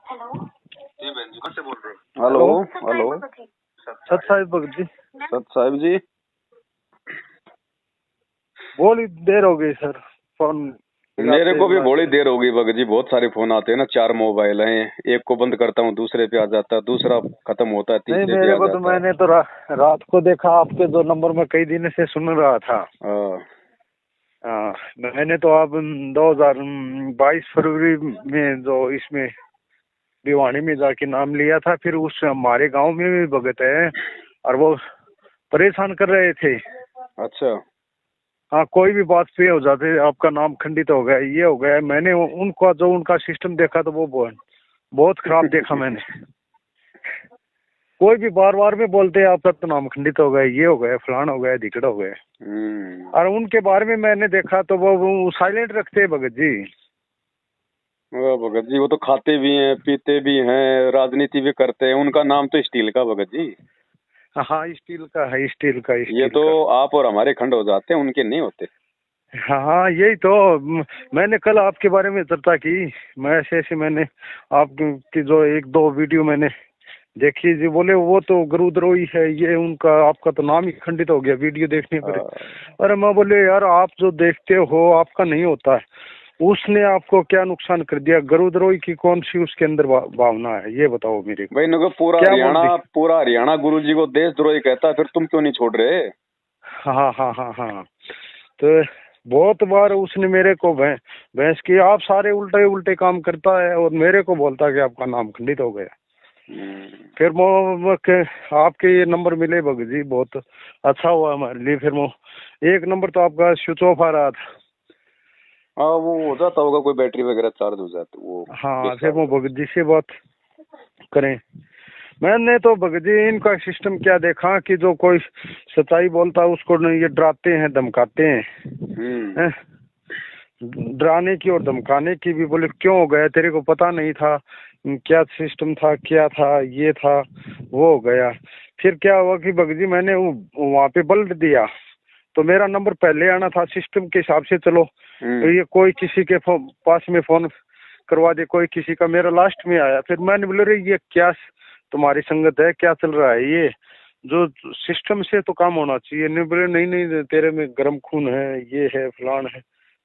जी बहन जी, कहाँ से बोल रहे हो? हेलो हेलो सत साहिब भगत जी, सत साहिब जी। बड़ी देर हो गई सर। फोन मेरे को भी मिलाते बड़ी देर हो गई भगत जी, बहुत सारे फोन आते हैं ना, 4 मोबाइल हैं, एक को बंद करता हूँ दूसरे पे आ जाता है, दूसरा खत्म होता है नहीं, तीसरे पे मेरे आ को तो जाता है। मैंने तो रात को देखा आपके 2 नंबर में कई दिन से सुन रहा था। हाँ, हाँ, मैंने तो अब 2022 फरवरी में जो इसमें भिवानी में जाके नाम लिया था, फिर उस हमारे गांव में भी भगत है और वो परेशान कर रहे थे। अच्छा। हाँ, कोई भी बात पे हो जाते, आपका नाम खंडित हो गया, ये हो गया। मैंने उनका जो उनका सिस्टम देखा तो वो बहुत खराब देखा मैंने। कोई भी बार बार में बोलते हैं आपका तो नाम खंडित हो गया, ये हो गया, फलान हो गया, धिकड़ हो गया। और उनके बारे में मैंने देखा तो वो साइलेंट रखते हैं भगत जी। वाह भगत जी, वो तो खाते भी हैं पीते भी हैं, राजनीति भी करते हैं, उनका नाम तो स्टील का भगत जी। हाँ, स्टील का है, स्टील का, ये स्टील तो का। आप और हमारे खंड हो जाते हैं, उनके नहीं होते। हाँ, यही तो मैंने कल आपके बारे में चर्चा की। मैं ऐसे मैंने आपकी जो 1-2 वीडियो मैंने देखी जी, बोले वो तो गुरुद्रोही है, ये उनका आपका तो नाम ही खंडित हो गया वीडियो देखने पर। अरे मैं बोले यार, आप जो देखते हो आपका नहीं होता है, उसने आपको क्या नुकसान कर दिया? गुरुद्रोही की कौन सी उसके अंदर भावना है, ये बताओ मेरे को। भाई नको क्या बोल दी? पूरा हरियाणा गुरु जी को देशद्रोही कहता है, फिर तुम क्यों नहीं छोड़ रहे? हाँ हाँ हाँ हाँ। तो बहुत बार उसने मेरे को बहस की, आप सारे उल्टे उल्टे काम करता है और मेरे को बोलता है कि आपका नाम खंडित हो गया। फिर आपके ये नंबर मिले भगत जी, बहुत अच्छा हुआ हमारे लिए। फिर एक नंबर तो आपका स्विच ऑफ आ रहा था। हाँ, वो हो जाता होगा, कोई बैटरी वगैरह चार्ज हो जाती वो। हाँ, फिर वो भगत जी से बात करें। मैंने तो भगत जी इनका सिस्टम क्या देखा कि जो कोई सच्चाई बोलता है उसको ये डराते हैं, धमकाते हैं। डराने की और धमकाने की भी। बोले क्यों हो गया, तेरे को पता नहीं था क्या सिस्टम था, क्या था, ये था, वो हो गया। फिर क्या हुआ कि भगत जी मैंने वहाँ पे बल्ट दिया तो मेरा नंबर पहले आना था सिस्टम के हिसाब से। चलो, तो ये कोई किसी के पास में फोन करवा दे, कोई किसी का, मेरा लास्ट में आया। फिर मैंने बोले रे ये क्या तुम्हारी संगत है, क्या चल रहा है, ये जो सिस्टम से तो काम होना चाहिए। नहीं, बोले नहीं नहीं, तेरे में गर्म खून है, ये है, फलान है,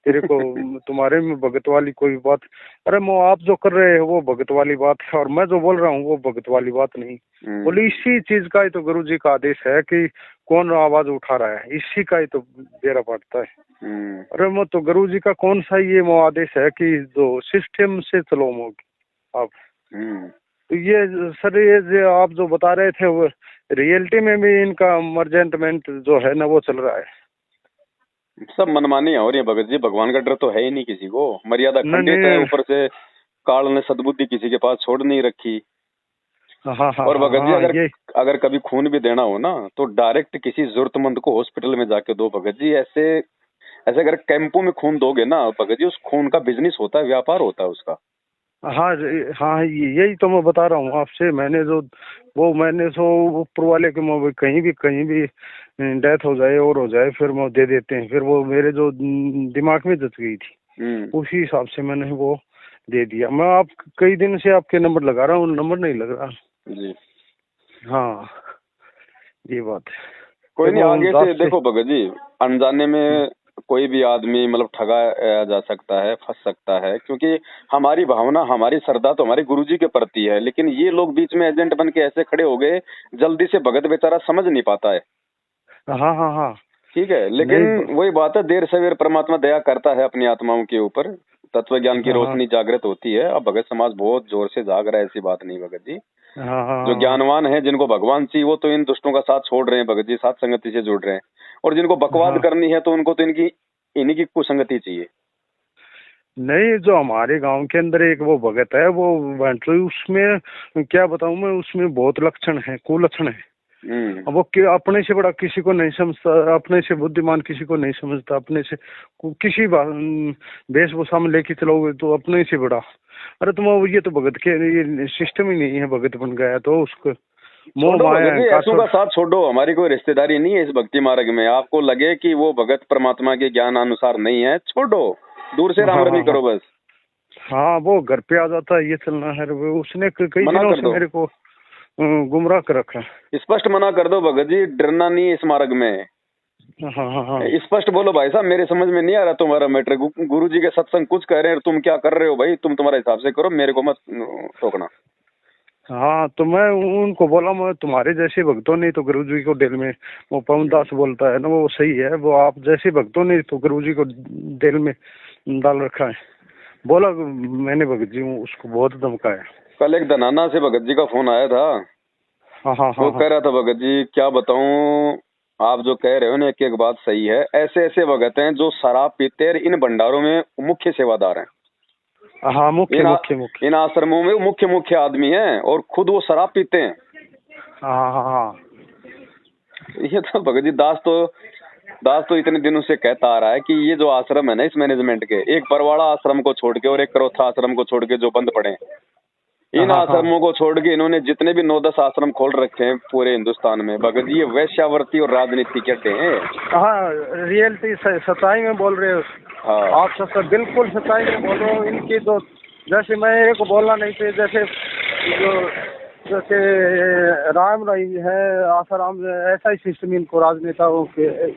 तेरे को तुम्हारे में भगत वाली कोई बात। अरे वो आप जो कर रहे हो वो भगत वाली बात है और मैं जो बोल रहा हूँ वो भगत वाली बात नहीं। बोले इसी चीज का ही तो गुरु जी का आदेश है कि कौन आवाज उठा रहा है, इसी का ही तो बेरा पड़ता है। अरे वो तो गुरु जी का कौन सा ये वो आदेश है कि जो सिस्टम से चलो आप। तो ये सर, ये जो आप जो बता रहे थे वो रियलिटी में भी इनका मर्जेंटमेंट जो है ना वो चल रहा है। सब मनमानी हो रही है भगत जी, भगवान का डर तो है ही नहीं किसी को, मर्यादा खंडित है, ऊपर से काल ने सद्बुद्धि किसी के पास छोड़ नहीं रखी। हाँ, और भगत जी हाँ, अगर कभी खून भी देना हो ना तो डायरेक्ट किसी जरूरतमंद को हॉस्पिटल में जाके दो भगत जी। ऐसे ऐसे अगर कैंपों में खून दोगे ना भगत जी, उस खून का बिजनेस होता है, व्यापार होता है उसका। हाँ हाँ, यही तो मैं बता रहा हूँ आपसे। मैंने जो ऊपर वाले के मुँह कहीं भी डेथ हो जाए और हो जाए, फिर वो दे देते हैं। फिर वो मेरे जो दिमाग में जच गई थी, उसी हिसाब से मैंने वो दे दिया। मैं आप कई दिन से आपके नंबर लगा रहा हूँ, नंबर नहीं लग रहा जी। हाँ, ये बात है। कोई नहीं, आगे से देखो भगत जी, अनजाने में कोई भी आदमी मतलब ठगा जा सकता है, फंस सकता है, क्योंकि हमारी भावना, हमारी श्रद्धा तो हमारे गुरुजी के प्रति है, लेकिन ये लोग बीच में एजेंट बन के ऐसे खड़े हो गए, जल्दी से भगत बेचारा समझ नहीं पाता है। हाँ हाँ हाँ, ठीक है, लेकिन वही बात है, देर सवेर परमात्मा दया करता है अपनी आत्माओं के ऊपर, तत्व ज्ञान की रोशनी जागृत होती है। अब भगत समाज बहुत जोर से जाग रहा है, ऐसी बात नहीं भगत जी। जो ज्ञानवान है, जिनको भगवान चाहिए, वो तो इन दुष्टों का साथ छोड़ रहे हैं भगत जी, साथ संगति से जुड़ रहे हैं। और जिनको बकवाद करनी है तो उनको तो इन्हीं की कुसंगति चाहिए। नहीं, जो हमारे गांव के अंदर एक वो भगत है, वो उसमें क्या बताऊं मैं, उसमें बहुत लक्षण है, कुलक्षण है। अब वो अपने से बड़ा किसी को नहीं समझता, अपने से बुद्धिमान किसी को नहीं समझता, अपने से किसी वेशभूषा में लेके चलोगे तो अपने से बड़ा। अरे तुम ये तो भगत के ये सिस्टम ही नहीं है, भगत बन गया तो उसको मोह माया का साथ छोड़ो, हमारी कोई रिश्तेदारी नहीं है इस भक्ति मार्ग में। आपको लगे कि वो भगत परमात्मा के ज्ञान अनुसार नहीं है, छोड़ो, दूर से राम रमी करो बस। हाँ वो घर पे आ जाता है, ये चलना है, वो उसने कई दिनों से मेरे को गुमराह कर रखा है। स्पष्ट मना कर दो भगत जी, डरना नहीं है इस मार्ग में। हाँ हाँ हाँ, स्पष्ट बोलो भाई साहब, मेरे समझ में नहीं आ रहा तुम्हारा मैटर। गुरु जी के सत्संग कुछ कह रहे हैं, तुम क्या कर रहे हो भाई, तुम तुम्हारे हिसाब से करो, मेरे को मत टोकना। हाँ तो मैं उनको बोला, मैं तुम्हारे जैसे भक्तों ने तो गुरु जी को दिल में, वो पवन दास बोलता है ना, वो सही है, वो आप जैसे भक्तों ने तो गुरु जी को दिल में डाल रखा है। बोला मैंने भगत जी उसको बहुत धमकाया। कल एक धनाना से भगत जी का फोन आया था। हाँ हाँ वो हाँ, कह रहा था भगत जी क्या बताऊं, आप जो कह रहे हो ना एक एक बात सही है। ऐसे ऐसे भगत हैं जो शराब पीते हैं, इन भंडारों में मुख्य सेवादार हैं। हाँ मुख्य इन आश्रमों में मुख्य आदमी हैं और खुद वो शराब पीते हैं। हाँ हाँ हाँ, ये तो भगत जी दास तो इतने दिनों से कहता आ रहा है कि ये जो आश्रम है ना इस मैनेजमेंट के, एक बरवाड़ा आश्रम को छोड़ के और एक करोथा आश्रम को छोड़ के जो बंद पड़े, इन आश्रमों को छोड़ के इन्होंने जितने भी 9-10 आश्रम खोल रखे हैं पूरे हिंदुस्तान में, भगत जी ये वैश्यावर्ती और राजनीति के अड्डे हैं। हाँ रियलिटी सच्चाई में बोल रहे हो। हाँ आप सच बिल्कुल सच्चाई में बोल रहे हो। इनकी तो जैसे मेरे को बोलना नहीं चाहिए, जैसे राम रही है आसाराम, ऐसा ही सिस्टम इनको राजनेताओं के।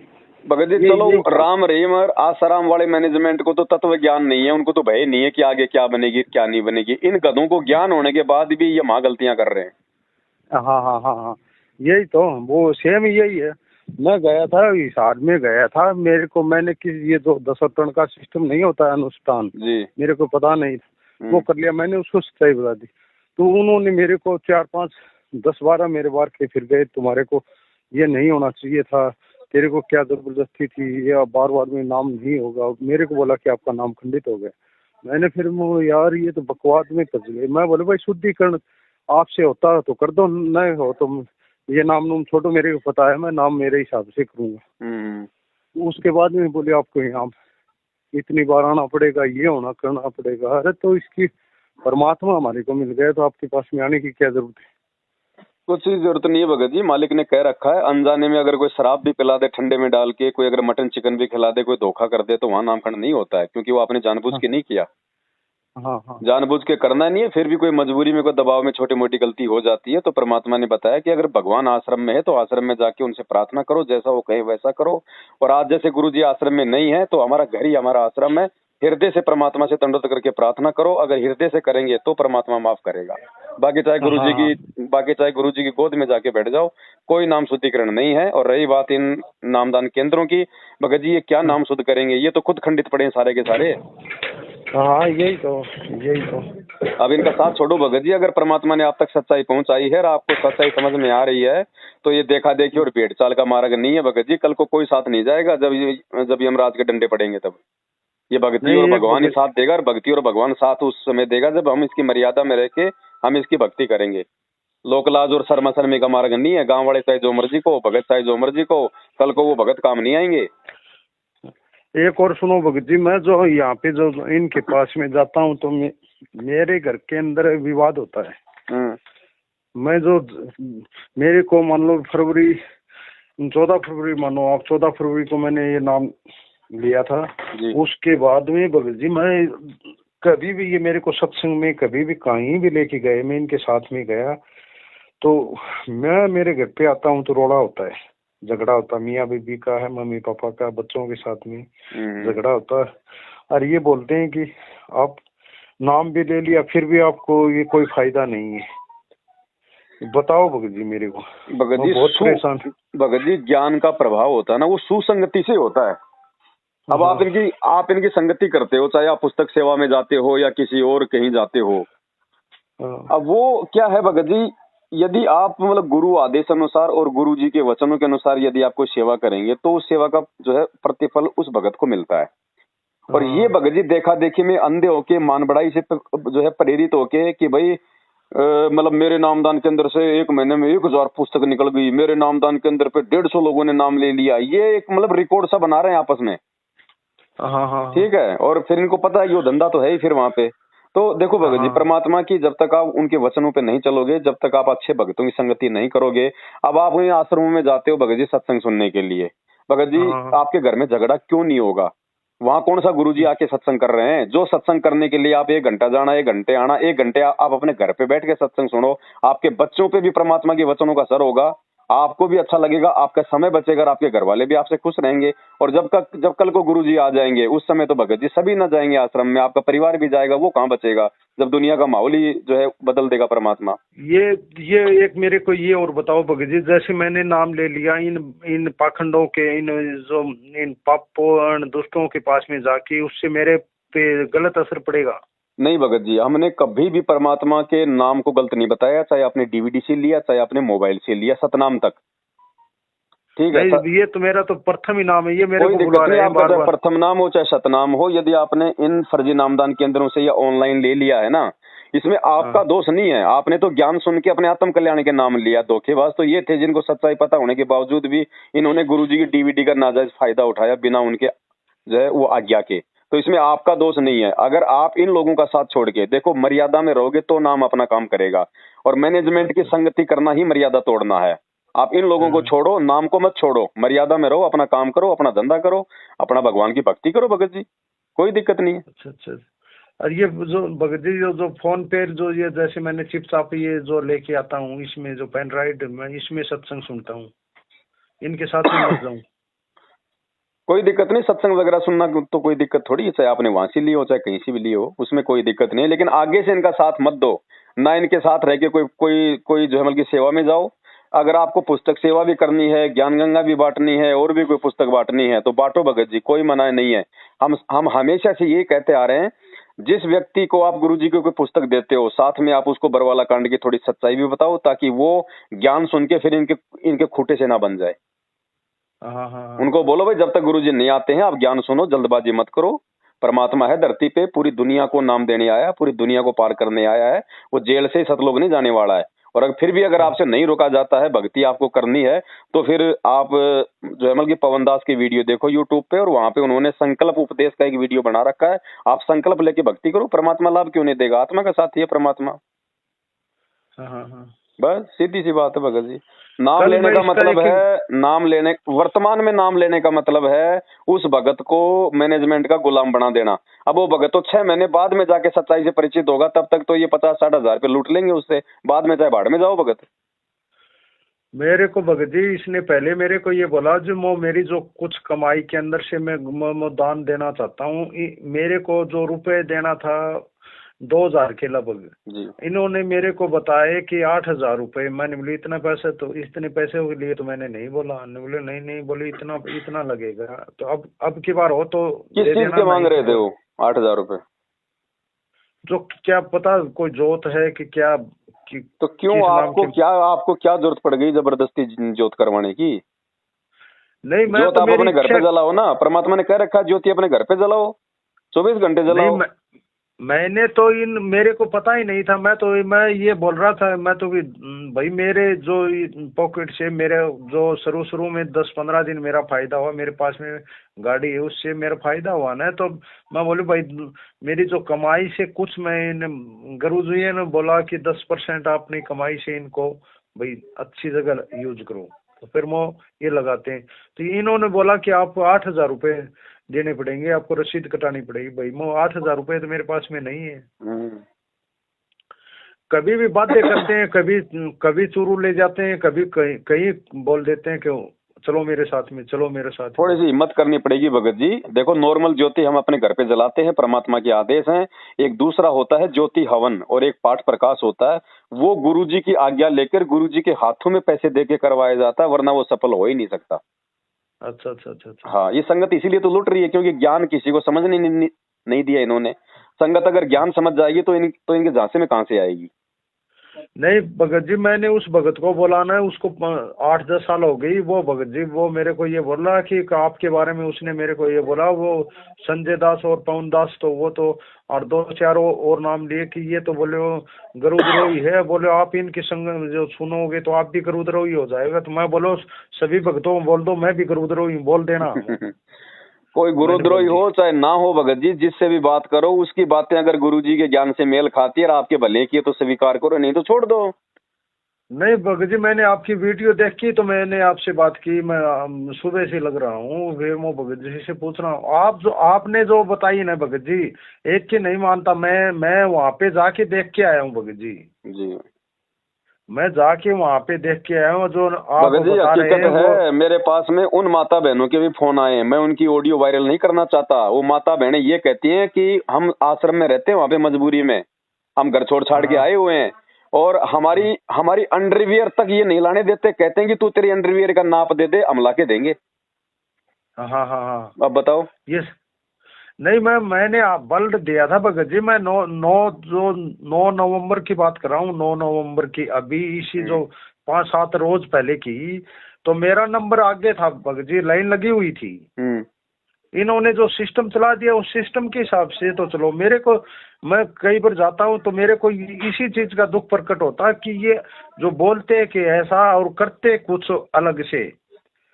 भगत जी चलो राम रहीम और आसाराम वाले मैनेजमेंट को तो तत्व ज्ञान नहीं है, उनको तो भय नहीं है कि आगे क्या बनेगी क्या नहीं बनेगी। इन गधों को ज्ञान होने के बाद भी ये महा गलतियां कर रहे हैं। हाँ हाँ हाँ हाँ, यही तो वो सेम यही है। मैं गया था हिसार में गया था, मेरे को मैंने किसी ये जो 10 टन का सिस्टम नहीं होता है अनुष्ठान जी, मेरे को पता नहीं था, वो कर लिया मैंने, उसको सच्चाई बता दी। तो उन्होंने मेरे को 4-5-10-12 मेरे बार के फिर गए, तुम्हारे को ये नहीं होना चाहिए था, तेरे को क्या जबरदस्ती थी, या बार बार में नाम नहीं होगा। मेरे को बोला कि आपका नाम खंडित हो गया। मैंने फिर यार ये तो बकवास में फंस गए। मैं बोले भाई शुद्धिकरण आपसे होता तो कर दो, नहीं हो तो ये नाम छोड़ो, मेरे को पता है मैं नाम मेरे हिसाब से करूंगा। उसके बाद में बोले आपको यहाँ इतनी बार आना पड़ेगा, ये होना करना पड़ेगा। अरे तो इसकी परमात्मा हमारे को मिल गया तो आपके पास में आने की क्या जरूरत है। कुछ चीज जरूरत नहीं है भगत जी, मालिक ने कह रखा है अनजाने में अगर कोई शराब भी पिला दे ठंडे में डाल के, कोई अगर मटन चिकन भी खिला दे, कोई धोखा कर दे तो वहाँ नामकरण नहीं होता है, क्योंकि वो आपने जानबूझ के नहीं किया। हाँ हाँ, जानबूझ के करना नहीं है, फिर भी कोई मजबूरी में कोई दबाव में छोटी मोटी गलती हो जाती है तो परमात्मा ने बताया कि अगर भगवान आश्रम में है तो आश्रम में जाके उनसे प्रार्थना करो, जैसा वो कहे वैसा करो। और आज जैसे गुरु जी आश्रम में नहीं है तो हमारा घर ही हमारा आश्रम है, हृदय से परमात्मा से दंडवत करके प्रार्थना करो। अगर हृदय से करेंगे तो परमात्मा माफ करेगा। बाकी चाहे गुरु जी की गोद में जाके बैठ जाओ, कोई नाम शुद्धिकरण नहीं है। और रही बात इन नामदान केंद्रों की, भगत जी ये क्या नाम शुद्ध करेंगे, ये तो खुद खंडित पड़े सारे के सारे। हाँ यही तो अब इनका साथ छोड़ो भगत जी, अगर परमात्मा ने आप तक सच्चाई पहुंचाई है और आपको सच्चाई समझ में आ रही है तो ये देखा देखी और भेड़ चाल का मार्ग नहीं है भगत जी। कल को कोई साथ नहीं जाएगा, जब यमराज के डंडे पड़ेंगे तब ये भक्ति और भगवान ही साथ देगा। और भक्ति और भगवान साथ उस समय देगा जब हम इसकी मर्यादा में रह के हम इसकी भक्ति करेंगे। लोकलाज और शर्मा शर्मी का मार्ग नहीं है। गांव वाले चाहे जो मर्जी को, भगत चाहे जो मर्जी को, कल को वो भगत काम नहीं आएंगे। एक और सुनो भगत जी, मैं जो यहाँ पे जो इनके पास में जाता हूँ तो मेरे घर के अंदर विवाद होता है। मैं जो मेरे को मान लो 14 फरवरी मानो आप, 14 फरवरी को मैंने ये नाम लिया था। उसके बाद में भगत जी मैं कभी भी ये मेरे को सत्संग में कभी भी कहीं भी लेके गए, मैं इनके साथ में गया तो मैं मेरे घर पे आता हूँ तो रोड़ा होता है, झगड़ा होता है, मियाँ बीबी का है, मम्मी पापा का, बच्चों के साथ में झगड़ा होता है। और ये बोलते हैं कि आप नाम भी ले लिया फिर भी आपको ये कोई फायदा नहीं है। बताओ भगत जी मेरे को, भगत जी बहुत परेशान। भगत जी ज्ञान का प्रभाव होता है ना वो सुसंगति से होता है। अब आप इनकी संगति करते हो, चाहे आप पुस्तक सेवा में जाते हो या किसी और कहीं जाते हो। अब वो क्या है भगत जी, यदि आप मतलब गुरु आदेश अनुसार और गुरु जी के वचनों के अनुसार यदि आप कोई सेवा करेंगे तो उस सेवा का जो है प्रतिफल उस भगत को मिलता है। और ये भगत जी देखा देखी में अंधे होके मान बढ़ाई से जो है प्रेरित होके कि भाई मतलब मेरे नामदान के अंदर से एक महीने में 1000 पुस्तक निकल गई, मेरे नामदान के अंदर पे 150 लोगों ने नाम ले लिया, ये एक मतलब रिकॉर्ड सा बना रहे हैं आपस में। ठीक है। और फिर इनको पता है कि वो धंधा तो है ही फिर वहां पे। तो देखो भगत जी, परमात्मा की जब तक आप उनके वचनों पे नहीं चलोगे, जब तक आप अच्छे भक्तों की संगति नहीं करोगे। अब आप उन आश्रमों में जाते हो भगत जी सत्संग सुनने के लिए, भगत जी आपके घर में झगड़ा क्यों नहीं होगा? वहाँ कौन सा गुरुजी आके सत्संग कर रहे हैं? जो सत्संग करने के लिए आप 1 घंटा जाना, 1 घंटे आना, 1 घंटे आप अपने घर पे बैठ के सत्संग सुनो, आपके बच्चों पे भी परमात्मा के वचनों का असर होगा, आपको भी अच्छा लगेगा, आपका समय बचेगा, आपके घर वाले भी आपसे खुश रहेंगे। और जब कल को गुरुजी आ जाएंगे, उस समय तो भगत जी सभी न जाएंगे आश्रम में, आपका परिवार भी जाएगा, वो कहाँ बचेगा जब दुनिया का माहौल ही जो है बदल देगा परमात्मा। ये एक मेरे को ये और बताओ भगत जी, जैसे मैंने नाम ले लिया इन पाखंडों के, इन पापों दुष्टों के पास में जाके, उससे मेरे पे गलत असर पड़ेगा? नहीं भगत जी, हमने कभी भी परमात्मा के नाम को गलत नहीं बताया, चाहे आपने डीवीडी से लिया, चाहे आपने मोबाइल से लिया, सतनाम तक। ठीक है, ये तो मेरा तो प्रथम ही नाम है, ये मेरे कोई को बुला रहे हैं आपका बार-बार। प्रथम नाम हो चाहे सतनाम हो, यदि आपने इन फर्जी नामदान केंद्रों से या ऑनलाइन ले लिया है ना, इसमें आपका दोष नहीं है। आपने तो ज्ञान सुन के अपने आत्म कल्याण के नाम लिया। धोखेबाज तो ये थे जिनको सच्चाई पता होने के बावजूद भी इन्होंने गुरुजी की डीवीडी का नाजायज फायदा उठाया बिना उनके जो है वो आज्ञा के। तो इसमें आपका दोष नहीं है। अगर आप इन लोगों का साथ छोड़ के देखो, मर्यादा में रहोगे तो नाम अपना काम करेगा, और मैनेजमेंट की संगति करना ही मर्यादा तोड़ना है। आप इन लोगों को छोड़ो, नाम को मत छोड़ो, मर्यादा में रहो, अपना काम करो, अपना धंधा करो, अपना भगवान की भक्ति करो भगत जी, कोई दिक्कत नहीं है। अच्छा। और ये जो भगत जी जो फोन पे जो ये जैसे मैंने चिप्स आप ये जो लेके आता हूँ, इसमें जो पेन ड्राइव मैं इसमें सत्संग सुनता हूँ, इनके साथ में मत जाऊँ? कोई दिक्कत नहीं, सत्संग वगैरह सुनना तो कोई दिक्कत थोड़ी है, चाहे आपने वहां से ली हो चाहे कहीं से भी ली हो, उसमें कोई दिक्कत नहीं है। लेकिन आगे से इनका साथ मत दो ना, इनके साथ रह के कोई जो है मतलब सेवा में जाओ। अगर आपको पुस्तक सेवा भी करनी है, ज्ञान गंगा भी बांटनी है, और भी कोई पुस्तक बांटनी है तो बांटो भगत जी, कोई मना नहीं है। हम हमेशा से ये कहते आ रहे हैं, जिस व्यक्ति को आप गुरुजी को कोई पुस्तक देते हो, साथ में आप उसको बरवाला कांड की थोड़ी सच्चाई भी बताओ, ताकि वो ज्ञान सुन के फिर इनके खूंटे से ना बन जाए। हाँ। उनको बोलो भाई, जब तक गुरुजी नहीं आते हैं आप ज्ञान सुनो, जल्दबाजी मत करो। परमात्मा है धरती पे, पूरी दुनिया को नाम देने आया, पूरी दुनिया को पार करने आया है। वो जेल से सतलोक नहीं जाने वाला है। और अगर फिर भी अगर आपसे नहीं रोका जाता है, भक्ति आपको करनी है, तो फिर आप जो है मतलब कि पवन दास की वीडियो देखो यूट्यूब पे, और वहां पे उन्होंने संकल्प उपदेश का एक वीडियो बना रखा है। आप संकल्प लेके भक्ति करो, परमात्मा लाभ क्यों नहीं देगा? आत्मा का साथी है परमात्मा। हाँ। बस सीधी सी बात है भगत जी। नाम लेने का मतलब है, वर्तमान में नाम लेने का मतलब है उस भगत को मैनेजमेंट का गुलाम बना देना। अब वो भगत तो 6 महीने बाद में जाके सच्चाई से परिचित होगा, तब तक तो ये 50-60 हजार रुपये लूट लेंगे उससे, बाद में चाहे भाड़ में जाओ भगत। मेरे को भगत जी इसने पहले मेरे को ये बोला, जो मेरी जो कुछ कमाई के अंदर से मैं दान देना चाहता हूँ, मेरे को जो रुपए देना था 2000 के लगभग, इन्होंने मेरे को बताया कि 8000 रुपए। मैंने बोली इतने पैसे के लिए तो मैंने नहीं बोला। बोले नहीं बोले इतना लगेगा। तो अब की बार हो तो किस चीज के मांग रहे थे वो 8000 रुपए? जो क्या पता कोई जोत है कि क्या तो क्यों आपको क्या जरूरत पड़ गई जबरदस्ती जोत करवाने की? नहीं, मैं जोत आप अपने घर पे जलाओ ना, परमात्मा ने कह रखा ज्योति अपने घर पे जलाओ, 24 घंटे जलाओ। मैंने तो मेरे को पता ही नहीं था। मैं ये बोल रहा था, मैं तो भाई मेरे जो पॉकेट से मेरे जो शुरू में 10-15 दिन मेरा फायदा हुआ, मेरे पास में गाड़ी है उससे मेरा फायदा हुआ ना। तो मैं बोलूँ भाई मेरी जो कमाई से कुछ, मैं गुरुजी ने बोला कि 10% अपनी कमाई से इनको भाई अच्छी जगह यूज करो, तो फिर वो ये लगाते हैं। तो इन्होंने बोला कि आप 8000 रुपये देने पड़ेंगे, आपको रसीद कटानी पड़ेगी। भाई वो 8000 रुपये तो मेरे पास में नहीं है। कभी भी बातें करते हैं, कभी चूरू ले जाते हैं, कभी कहीं बोल देते हैं कि चलो मेरे साथ में। थोड़ी सी हिम्मत करनी पड़ेगी भगत जी। देखो, नॉर्मल ज्योति हम अपने घर पे जलाते हैं, परमात्मा के आदेश हैं। एक दूसरा होता है ज्योति हवन, और एक पाठ प्रकाश होता है, वो गुरुजी की आज्ञा लेकर गुरुजी के हाथों में पैसे देके करवाया जाता है, वरना वो सफल हो ही नहीं सकता। अच्छा। हाँ, ये संगत इसीलिए तो लूट रही है, क्योंकि ज्ञान किसी को समझ नहीं दिया इन्होंने। संगत अगर ज्ञान समझ जाएगी तो इनके झांसे में कहाँ से आएगी? नहीं भगत जी, मैंने उस भगत को बोलाना है, उसको 8-10 साल हो गई। वो भगत जी वो मेरे को ये बोल रहा कि आपके बारे में उसने मेरे को ये बोला, वो संजय दास और पवन दास, तो वो तो और 2-4 और नाम लिए कि ये तो बोले गुरुद्रोही है। बोले आप इनके संग जो सुनोगे तो आप भी गुरुद्रोही हो जाएगा। तो मैं बोलो सभी भक्तों बोल दो मैं भी गुरुद्रोही बोल देना। कोई गुरुद्रोही हो चाहे ना हो भगत जी, जिससे भी बात करो उसकी बातें अगर गुरुजी के ज्ञान से मेल खाती है और आपके भले की है तो स्वीकार करो, नहीं तो छोड़ दो। नहीं भगत जी, मैंने आपकी वीडियो देखी तो मैंने आपसे बात की। मैं सुबह से लग रहा हूँ, फिर मैं भगत जी से पूछ रहा हूँ। आपने जो बताई ना भगत जी, एक की नहीं मानता। मैं वहाँ पे जाके देख के आया हूँ भगत जी। जी मैं जाके वहाँ पे देख के आया हूँ जो आप भगत जी, बता रहे हकीकत हैं वो। है, मेरे पास में उन माता बहनों के भी फोन आए हैं। मैं उनकी ऑडियो वायरल नहीं करना चाहता। वो माता बहनें ये कहती हैं कि हम आश्रम में रहते हैं, वहाँ पे मजबूरी में हम घर छोड़ छाड़ के हाँ आए हुए हैं, और हाँ हमारी अंडरवियर तक ये नहीं लाने देते। कहते हैं कि तू तेरी अंडरवियर का नाप दे दे, हम ला के देंगे। हाँ हाँ हाँ हाँ। अब बताओ। ये नहीं, मैंने बल्ड दिया था भगत जी। मैं 9 नवंबर की बात कर रहा हूँ, 9 नवंबर की, अभी इसी जो 5-7 रोज पहले की। तो मेरा नंबर आगे था भगत जी, लाइन लगी हुई थी। इन्होंने जो सिस्टम चला दिया उस सिस्टम के हिसाब से तो चलो, मेरे को, मैं कई बार जाता हूँ तो मेरे को इसी चीज का दुख प्रकट होता है कि ये जो बोलते हैं कि ऐसा और करते कुछ अलग से।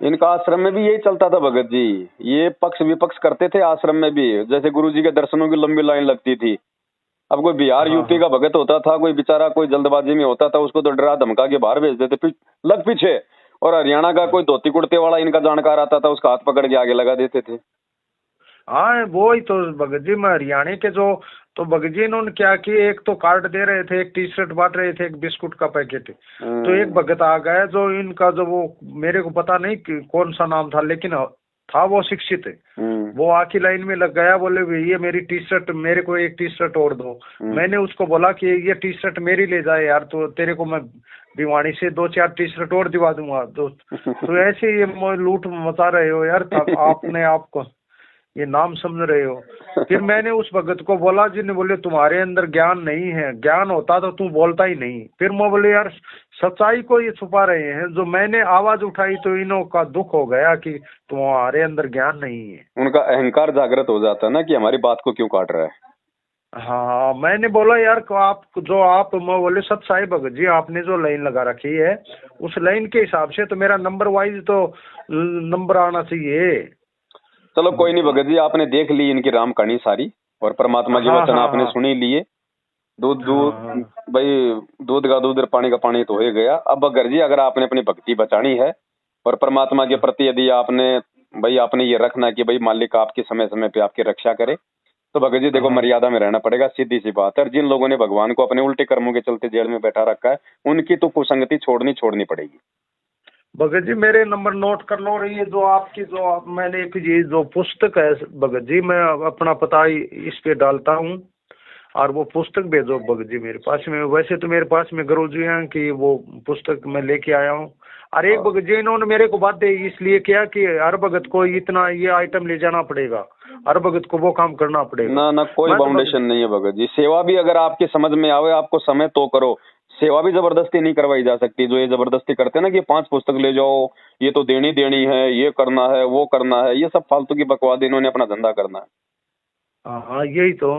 इनका आश्रम में भी यही चलता था भगत जी। ये पक्ष विपक्ष करते थे आश्रम में भी। जैसे गुरुजी के दर्शनों की लंबी लाइन लगती थी। अब कोई बिहार हाँ यूपी हाँ का भगत होता था, कोई बेचारा कोई जल्दबाजी में होता था, उसको तो डरा धमका के बाहर भेज देते, लग पीछे। और हरियाणा का कोई धोती कुर्ते वाला इनका जानकार आता था, उसका हाथ पकड़ के आगे लगा देते थे। हाँ, वो ही तो भगत जी। मैं हरियाणा के जो, तो भगत जी इन्होंने क्या कि एक तो कार्ड दे रहे थे, एक टी शर्ट बांट रहे थे, एक बिस्कुट का पैकेट। तो एक भगत आ गया जो इनका, जो वो मेरे को पता नहीं कि कौन सा नाम था, लेकिन था वो शिक्षित। वो आके लाइन में लग गया, बोले भैया मेरी टी शर्ट, मेरे को एक टी शर्ट और दो। मैंने उसको बोला कि ये टी शर्ट मेरी ले जाए यार, तो तेरे को मैं भिवानी से 2-4 टी शर्ट और दिवा दूंगा। तो ऐसे ये लूट मचा रहे हो यार, तब आपने आपको ये नाम समझ रहे हो। फिर मैंने उस भगत को बोला, जिन्हें बोले तुम्हारे अंदर ज्ञान नहीं है, ज्ञान होता तो तू बोलता ही नहीं। फिर मैं बोले यार, सच्चाई को ये छुपा रहे हैं। जो मैंने आवाज उठाई तो इन्हों का दुख हो गया कि तुम्हारे अंदर ज्ञान नहीं है। उनका अहंकार जागृत हो जाता है ना कि हमारी बात को क्यों काट रहा है। हाँ, मैंने बोला यार को आप मैं बोले सच्चाई भगत जी, आपने जो लाइन लगा रखी है उस लाइन के हिसाब से तो मेरा नंबर वाइज तो नंबर आना चाहिए। चलो कोई नहीं भगत जी, आपने देख ली इनकी राम कहानी सारी, और परमात्मा के हाँ वचन हाँ आपने हाँ सुनी लिए। दूध दूध हाँ भाई, दूध का दूध और पानी का पानी तो हो ही गया। अब भगत जी, अगर आपने अपनी भक्ति बचानी है और परमात्मा के प्रति यदि आपने ये रखना कि भाई मालिक आपके समय समय पे आपकी रक्षा करे, तो भगत जी देखो, हाँ। मर्यादा में रहना पड़ेगा। सीधी सी बात है। और जिन लोगों ने भगवान को अपने उल्टे कर्मों के चलते जेल में बैठा रखा है, उनकी तो कुसंगति छोड़नी पड़ेगी। भगत जी मेरे नंबर नोट कर लो। और ये जो आपकी जो मैंने एक ये जो पुस्तक है भगत जी, मैं अपना पता इस पे डालता हूँ और वो पुस्तक भेजो भगत जी मेरे पास में। वैसे तो मेरे पास में गुरु जी हैं कि वो पुस्तक मैं लेके आया हूँ। और एक भगत जी इन्होंने मेरे को बात इसलिए किया कि हर भगत को इतना ये आइटम ले जाना पड़ेगा, हर भगत को वो काम करना पड़ेगा। ना ना, कोई बाउंडेशन नहीं है भगत जी। सेवा भी अगर आपके समझ में आवे, आपको समय तो करो। सेवा भी जबरदस्ती नहीं करवाई जा सकती। जो ये जबरदस्ती करते हैं ना कि 5 पुस्तक ले जाओ, ये तो देनी है, ये करना है, वो करना है, ये सब फालतू की बकवाद। इन्होंने अपना धंधा करना है। हाँ हाँ, यही तो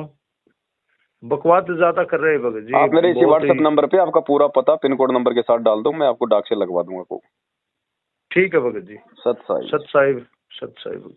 बकवास ज्यादा कर रहे हैं भगत जी, आप मेरे इसी बहुत व्हाट्सएप ही। नंबर पे आपका पूरा पता पिन कोड नंबर के साथ डाल दो, मैं आपको डाक से लगवा दूंगा को। ठीक है भगत जी। सत साई। सत साहिब, सत साहिब।